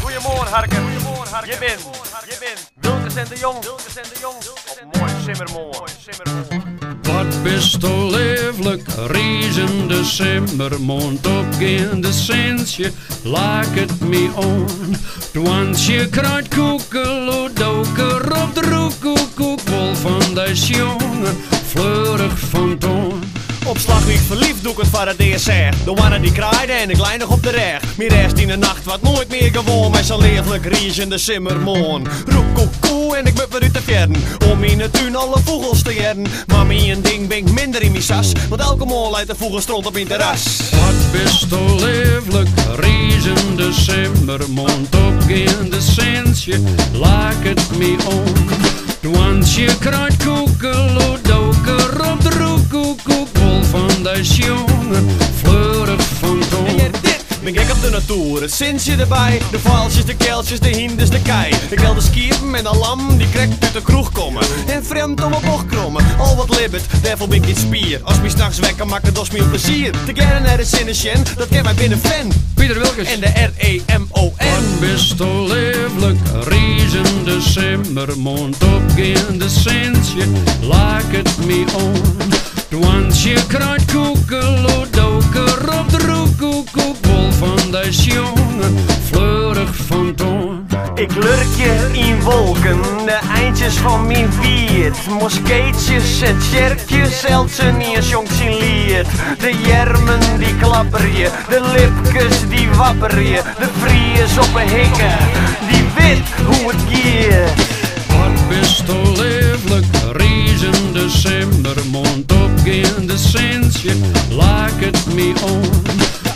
Goedemorgen, Harker. Je bent Wilkes en de Jong. Op mooi simmermoor. Wat bist du lieflijk, riezende simmermond, opgaande sensje, laat het me on. Twansje kruid koekelo, doker op de roekoekoek, wol van de jongen, fleurig van toon. Op slag wie ik verliefd doe ik het voor het eerst zeg. De wanne die kraaide en ik lijn nog op de reg. Mijn rest in de nacht wat nooit meer gewoon. Met zo'n leeflijk riezende simmermoon. Roek koekoe en ik mut me uit de verden. Om in het tuin alle vogels te redden. Maar mijn ding ben ik minder in mijn sas. Want elke morgen leidt de vogel stront op mijn terras. Wat bist du lieflijk, riezende simmermond, opgaande sensje, laat het me on. Twansje kruid koekelo, doker op de roekoekoek, wol van de jongen, fleurig van toon. En dit ben gek op de natuur, het zinsje erbij. De valsjes, de keltjes, de hinders, de kei. Ik wil de skiepen en de lam die krekt uit de kroeg komen. En vreemd om mijn bocht krommen, al wat libbet, daarvoor ben ik niet spier. Als me s'nachts wekken, maakt het dos meer plezier. Te gerne naar de zinnetje, dat ken mij binnen fan. Pieter Wilkes En de R-E-M-O-N. Wat bist du lieflijk, riezende simmermond, opgaande sensje, laat het me on. Twansje kruid koekelo, doker op de roekoekoek, wol van de jongen, fleurig van toon. Ik lurkje in wolken, de eindjes van mijn wierd. Moskeetjes en tjerkjes, zelfs niet eens jong zien lied. De jermen die klapper je, de lipkes die wapper je. De vries op een hikken, die weet hoe het gaat. Wat bist du lieflijk, riezende simmermond, opgaande sensje, laat het me on.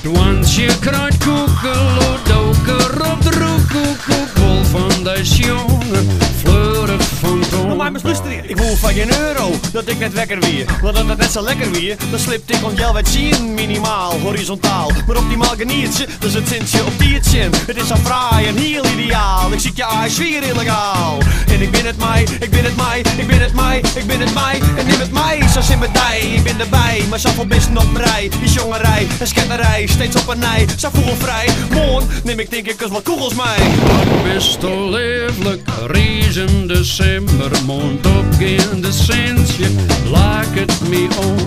Twansje kruid koekelo, doker op de roekoekoek, wol van de jongen, fleurig van toon. Maar luisteren, ik hoef van geen euro dat ik net wekker weer. Want dat het net zo lekker weer, dan slipt ik ontjel wat zien. Minimaal, horizontaal, maar optimaal geniertje. Dus het zintje op diertje, het is zo fraai en heel ideaal. Ik zie je aais weer illegaal. En ik ben het mij, ik ben het mij, ik ben het mij, ik ben het mij. En neem het mij, zoals in mijn dij. Ik ben erbij, maar zoveel bisten op rij. Die jongerij, een sketterij, steeds op een nij. Zo vogelvrij, morgen neem ik denk ik eens wat kogels mij. Wat bist du lieflijk, riezende simmermond, opgaande sensje, laat het me on.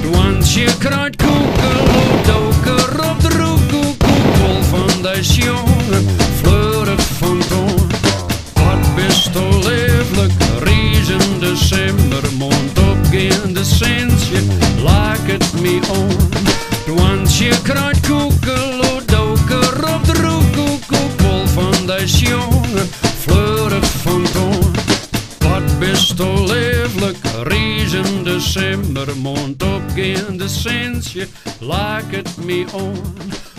Twansje kruid koekelo, doker op de roekoekoek, wol van de jongen, fleurig van toon. Wat bist du lieflijk, riezende simmermond, opgaande sensje, laat het me on. Twansje kruid koekelo, doker op de roekoekoek, wol van de jongen, fleurig van toon. Wat bist du lieflijk, riezende simmermond, opgaande sensje, laat het me on.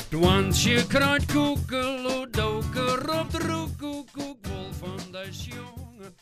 Twansje kruid koekelo, doker op de roekoekoek, wol van de jongen.